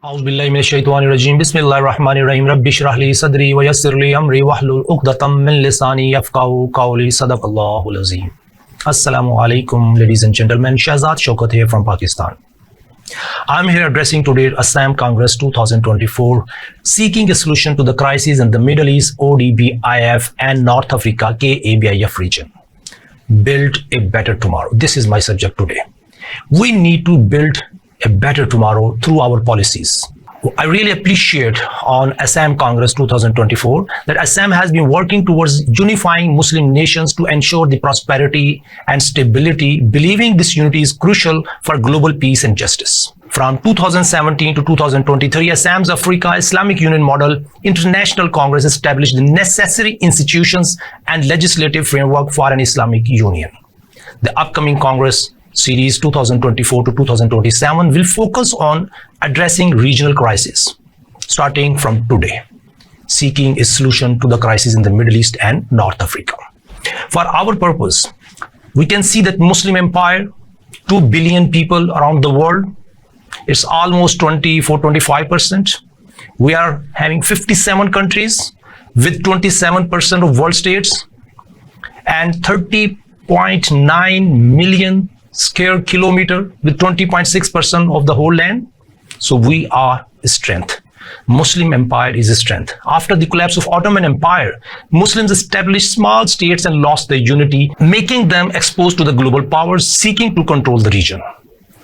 أعوذ بالله من الشيطان الرجيم بسم الله الرحمن الرحيم رب اشرح لي صدري ويسر لي أمري واحلل عقدة من لساني يفقهوا قولي صدق الله العظيم. Assalamu alaikum, ladies and gentlemen. Shahzad Shaukat here from Pakistan. I'm here addressing today ASSAM Congress 2024, seeking a solution to the crisis in the Middle East, ODBIF and North Africa, KABIF region. Build a better tomorrow. This is my subject today. We need to build a better tomorrow through our policies. I really appreciate on ASSAM Congress 2024 that ASSAM has been working towards unifying Muslim nations to ensure the prosperity and stability, believing this unity is crucial for global peace and justice. From 2017 to 2023, ASSAM's Africa Islamic Union Model International Congress established the necessary institutions and legislative framework for an Islamic Union. The upcoming Congress Series 2024 to 2027 will focus on addressing regional crises, starting from today, seeking a solution to the crisis in the Middle East and North Africa. For our purpose, we can see that Muslim empire, 2 billion people around the world, it's almost 24-25%. We are having 57 countries with 27% of world states and 30.9 million square kilometer with 20.6% of the whole land. So we are a strength. Muslim empire is a strength. After the collapse of Ottoman Empire, Muslims established small states and lost their unity, making them exposed to the global powers seeking to control the region.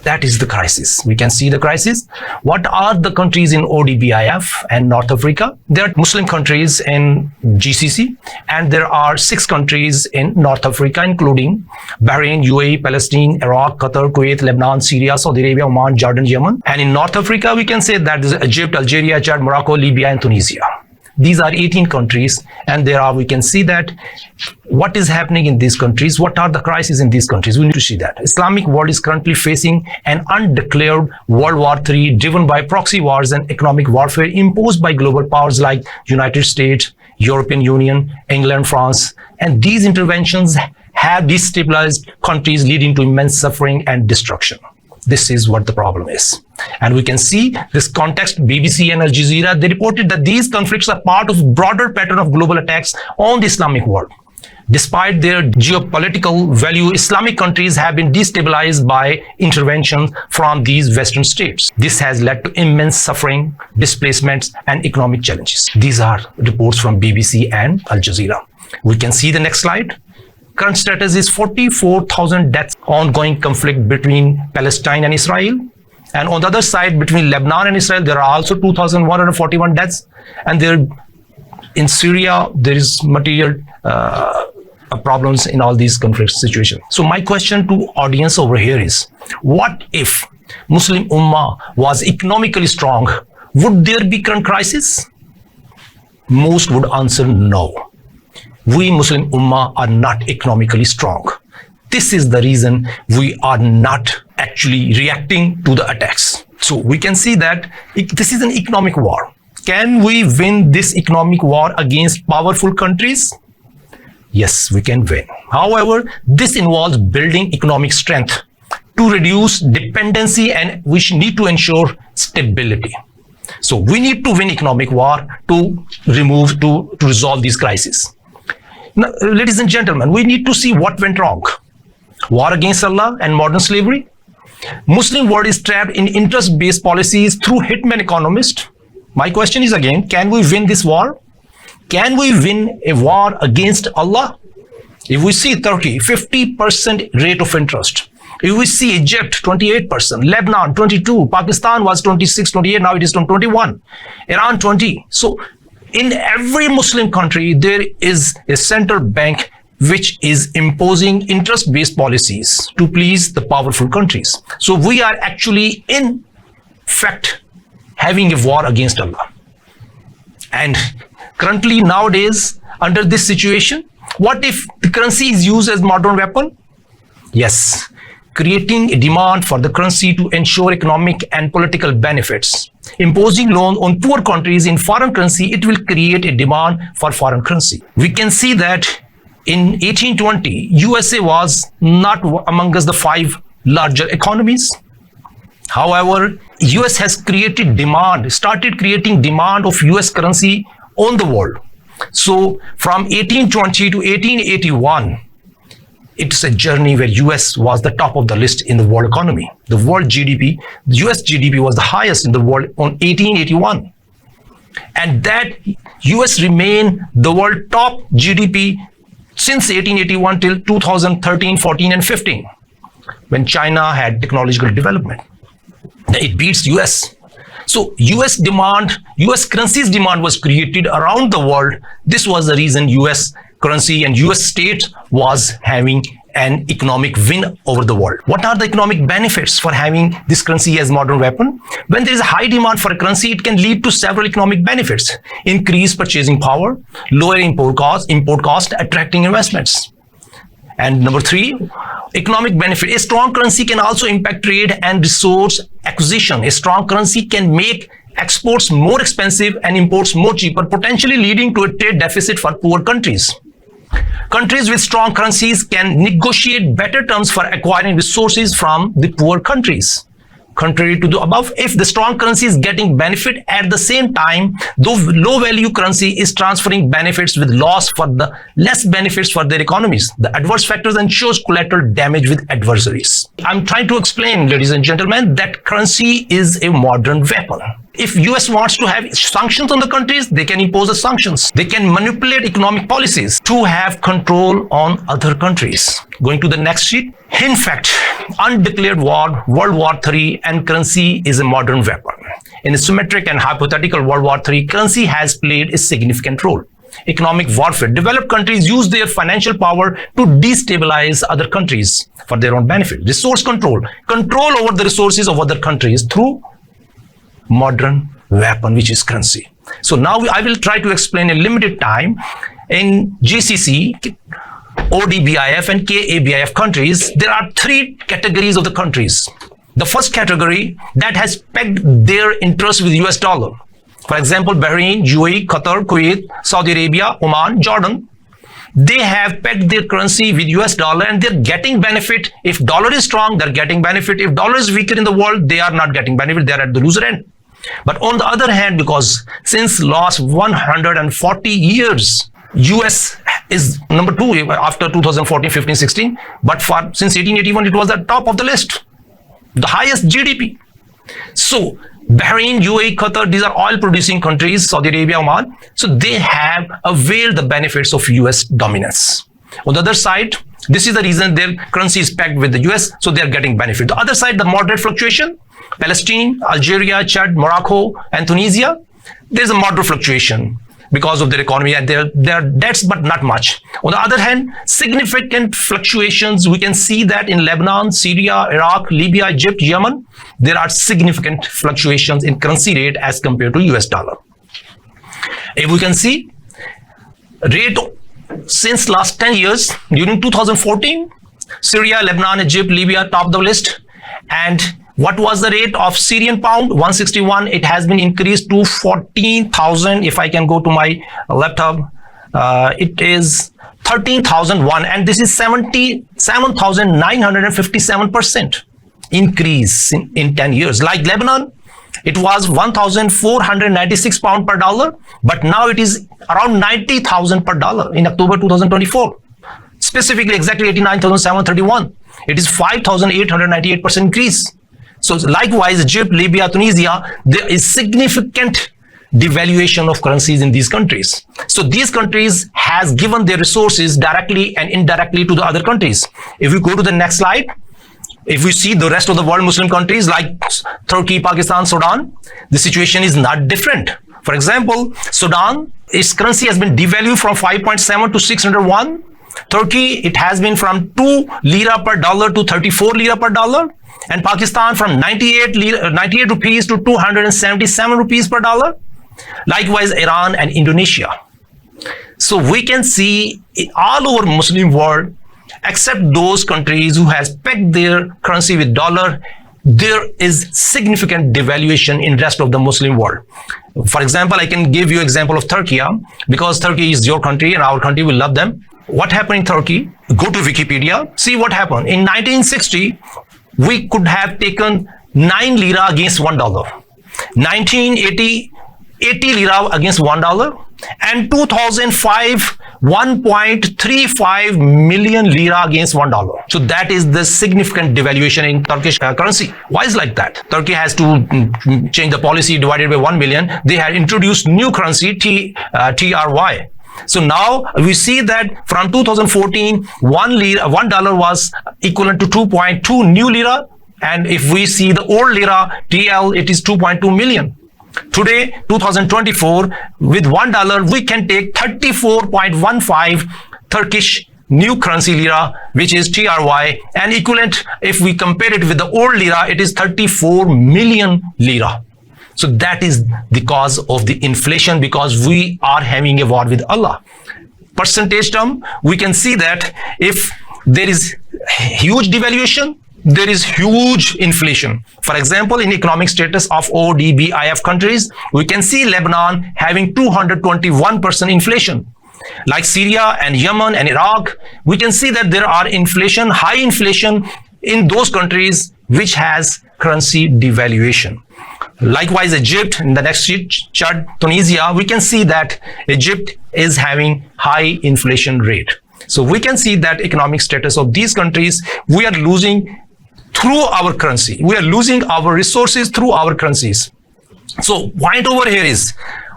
That is the crisis. We can see the crisis. What are the countries in ODBIF and North Africa? There are Muslim countries in GCC, and there are 6 countries in North Africa, including Bahrain, UAE, Palestine, Iraq, Qatar, Kuwait, Lebanon, Syria, Saudi Arabia, Oman, Jordan, Yemen. And in North Africa, we can say that is Egypt, Algeria, Chad, Morocco, Libya, and Tunisia. These are 18 countries, and there are, we can see that what is happening in these countries, what are the crises in these countries. We need to see that. Islamic world is currently facing an undeclared World War III driven by proxy wars and economic warfare imposed by global powers like United States, European Union, England, France. And these interventions have destabilized countries, leading to immense suffering and destruction. This is what the problem is. And we can see this context, BBC and Al Jazeera, they reported that these conflicts are part of a broader pattern of global attacks on the Islamic world. Despite their geopolitical value, Islamic countries have been destabilized by intervention from these Western states. This has led to immense suffering, displacements, and economic challenges. These are reports from BBC and Al Jazeera. We can see the next slide. Current status is 44,000 deaths, ongoing conflict between Palestine and Israel. And on the other side, between Lebanon and Israel, there are also 2,141 deaths. And there in Syria, there is material problems in all these conflict situations. So my question to audience over here is, what if Muslim Ummah was economically strong? Would there be current crisis? Most would answer no. We Muslim Ummah are not economically strong. This is the reason we are not actually reacting to the attacks. So we can see that this is an economic war. Can we win this economic war against powerful countries? Yes, we can win. However, this involves building economic strength to reduce dependency, and we need to ensure stability. So we need to win economic war to resolve these crises. Now, ladies and gentlemen, we need to see what went wrong. War against Allah and modern slavery. Muslim world is trapped in interest-based policies through hitman economists. My question is again, can we win this war? Can we win a war against Allah? If we see Turkey, 50% rate of interest. If we see Egypt, 28%, Lebanon, 22%, Pakistan was 26, 28, now it is 21, Iran, 20. So in every Muslim country, there is a central bank which is imposing interest-based policies to please the powerful countries. So we are actually, in fact, having a war against Allah. And currently, nowadays, under this situation, what if the currency is used as modern weapon? Yes, creating a demand for the currency to ensure economic and political benefits. Imposing loan on poor countries in foreign currency, it will create a demand for foreign currency. We can see that in 1820, USA was not among us the 5 larger economies. However, US has started creating demand of US currency on the world. So from 1820 to 1881, it's a journey where US was the top of the list in the world economy. The world GDP, the US GDP was the highest in the world on 1881. And that US remained the world top GDP since 1881 till 2013, 14 and 15, when China had technological development. It beats US. So US currency's demand was created around the world. This was the reason US currency and US state was having an economic win over the world. What are the economic benefits for having this currency as modern weapon? When there is a high demand for a currency, it can lead to several economic benefits: increased purchasing power, lower import cost, attracting investments. And number 3, economic benefit. A strong currency can also impact trade and resource acquisition. A strong currency can make exports more expensive and imports more cheaper, potentially leading to a trade deficit for poor countries. Countries with strong currencies can negotiate better terms for acquiring resources from the poor countries. Contrary to the above, if the strong currency is getting benefit at the same time, the low value currency is transferring benefits with loss for the less benefits for their economies. The adverse factors ensures collateral damage with adversaries. I'm trying to explain, ladies and gentlemen, that currency is a modern weapon. If US wants to have sanctions on the countries, they can impose the sanctions. They can manipulate economic policies to have control on other countries. Going to the next sheet. In fact, undeclared war, World War III, and currency is a modern weapon. In a symmetric and hypothetical World War III, currency has played a significant role. Economic warfare. Developed countries use their financial power to destabilize other countries for their own benefit. Resource control. Control over the resources of other countries through modern weapon, which is currency. So now I will try to explain in limited time. In GCC, ODBIF and KABIF countries, there are 3 categories of the countries. The first category that has pegged their interest with US dollar. For example, Bahrain, UAE, Qatar, Kuwait, Saudi Arabia, Oman, Jordan. They have pegged their currency with US dollar and they're getting benefit. If dollar is strong, they're getting benefit. If dollar is weaker in the world, they are not getting benefit. They're at the loser end. But on the other hand, because since last 140 years, US is number 2 after 2014, 15, 16. But since 1881, it was at top of the list, the highest GDP. So Bahrain, UAE, Qatar, these are oil producing countries, Saudi Arabia, Oman. So they have availed the benefits of US dominance. On the other side, this is the reason their currency is pegged with the US, so they are getting benefit. The other side, the moderate fluctuation, Palestine, Algeria, Chad, Morocco, and Tunisia, there's a moderate fluctuation because of their economy and their debts, but not much. On the other hand, significant fluctuations. We can see that in Lebanon, Syria, Iraq, Libya, Egypt, Yemen, there are significant fluctuations in currency rate as compared to US dollar. If we can see, rate since last 10 years, during 2014, Syria, Lebanon, Egypt, Libya, top of the list. And what was the rate of Syrian pound? 161. It has been increased to 14,000. If I can go to my laptop, it is 13,001. And this is 77,957% increase in 10 years. Like Lebanon, it was 1,496 pound per dollar, but now it is around 90,000 per dollar in October 2024. Specifically, exactly 89,731. It is 5,898% increase. So likewise, Egypt, Libya, Tunisia, there is significant devaluation of currencies in these countries. So these countries has given their resources directly and indirectly to the other countries. If we go to the next slide, if we see the rest of the world Muslim countries like Turkey, Pakistan, Sudan, the situation is not different. For example, Sudan, its currency has been devalued from 5.7 to 601. Turkey, it has been from 2 lira per dollar to 34 lira per dollar. And Pakistan from 98 rupees to 277 rupees per dollar. Likewise, Iran and Indonesia. So we can see all over Muslim world, except those countries who has pegged their currency with dollar, there is significant devaluation in rest of the Muslim world. For example, I can give you example of Turkey, because Turkey is your country and our country will love them. What happened in Turkey? Go to Wikipedia, see what happened. In 1960, we could have taken 9 lira against $1. 1980, 80 lira against $1. And 2005, 1.35 million lira against $1. So that is the significant devaluation in Turkish currency. Why is like that? Turkey has to change the policy divided by 1 million. They had introduced new currency, TRY. So now we see that from 2014, $1 was equivalent to 2.2 new lira. And if we see the old lira, TL, it is 2.2 million. Today, 2024, with $1, we can take 34.15 Turkish new currency lira, which is TRY, and equivalent, if we compare it with the old lira, it is 34 million lira. So that is the cause of the inflation, because we are having a war with Allah. Percentage term, we can see that if there is huge devaluation, there is huge inflation. For example, in economic status of ODBIF countries, we can see Lebanon having 221% inflation. Like Syria and Yemen and Iraq, we can see that there are inflation, high inflation in those countries which has currency devaluation. Likewise, Egypt, in the next chart, Tunisia, we can see that Egypt is having high inflation rate. So we can see that economic status of these countries, we are losing through our currency. We are losing our resources through our currencies. So point over here is,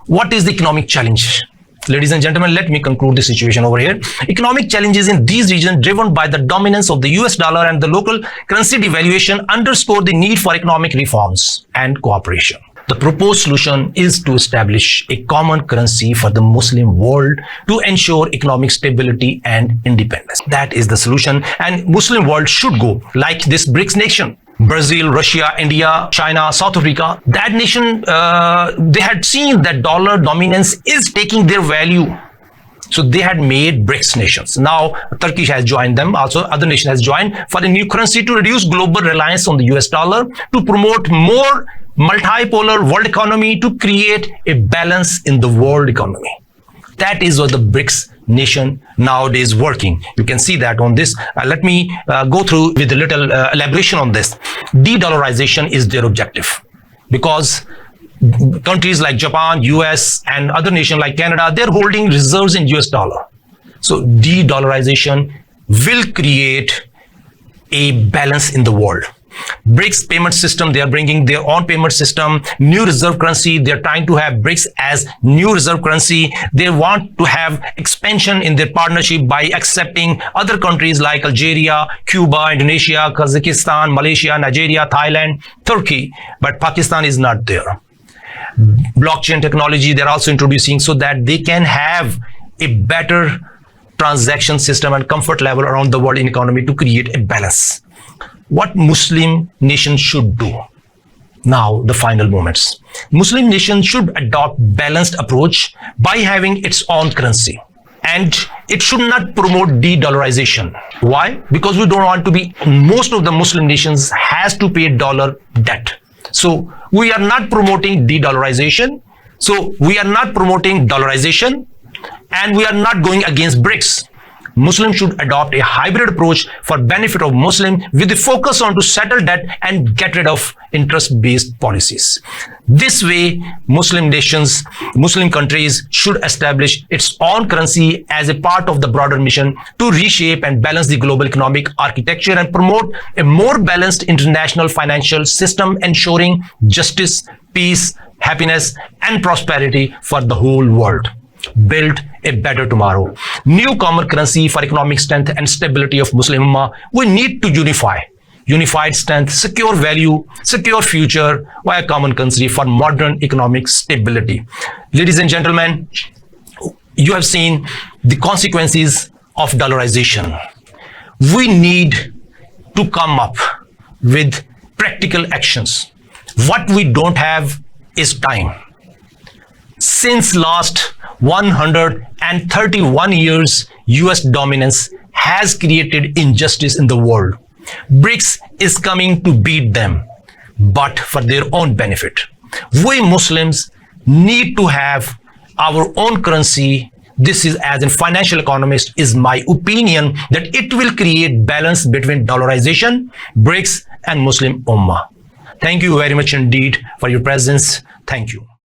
what is the economic challenge? Ladies and gentlemen, let me conclude the situation over here. Economic challenges in these regions driven by the dominance of the US dollar and the local currency devaluation underscore the need for economic reforms and cooperation. The proposed solution is to establish a common currency for the Muslim world to ensure economic stability and independence. That is the solution, and Muslim world should go like this BRICS nation. Brazil, Russia, India, China, South Africa, that nation, they had seen that dollar dominance is taking their value. So they had made BRICS nations. Now Turkey has joined them. Also other nations has joined for a new currency to reduce global reliance on the US dollar, to promote more multipolar world economy, to create a balance in the world economy. That is what the BRICS nation nowadays working. You can see that on this. Let me go through with a little elaboration on this. De-dollarization is their objective, because countries like Japan, US, and other nations like Canada, they're holding reserves in US dollar. So de-dollarization will create a balance in the world. BRICS payment system, they are bringing their own payment system, new reserve currency. They're trying to have BRICS as new reserve currency. They want to have expansion in their partnership by accepting other countries like Algeria, Cuba, Indonesia, Kazakhstan, Malaysia, Nigeria, Thailand, Turkey, but Pakistan is not there. Blockchain technology, they're also introducing so that they can have a better transaction system and comfort level around the world in economy to create a balance. What Muslim nations should do? Now, the final moments. Muslim nations should adopt balanced approach by having its own currency. And it should not promote de-dollarization. Why? Because we don't want to be, most of the Muslim nations has to pay dollar debt. So we are not promoting de-dollarization. So we are not promoting dollarization, and we are not going against BRICS. Muslims should adopt a hybrid approach for benefit of Muslim with the focus on to settle debt and get rid of interest-based policies. This way, Muslim nations, Muslim countries should establish its own currency as a part of the broader mission to reshape and balance the global economic architecture and promote a more balanced international financial system, ensuring justice, peace, happiness, and prosperity for the whole world. Build a better tomorrow. New common currency for economic strength and stability of Muslim Ummah. We need to unify. Unified strength, secure value, secure future via common currency for modern economic stability. Ladies and gentlemen, you have seen the consequences of dollarization. We need to come up with practical actions. What we don't have is time. Since last 131 years, US dominance has created injustice in the world. BRICS is coming to beat them, but for their own benefit. We Muslims need to have our own currency. This is, as a financial economist, is my opinion that it will create balance between dollarization, BRICS, and Muslim Ummah. Thank you very much indeed for your presence. Thank you.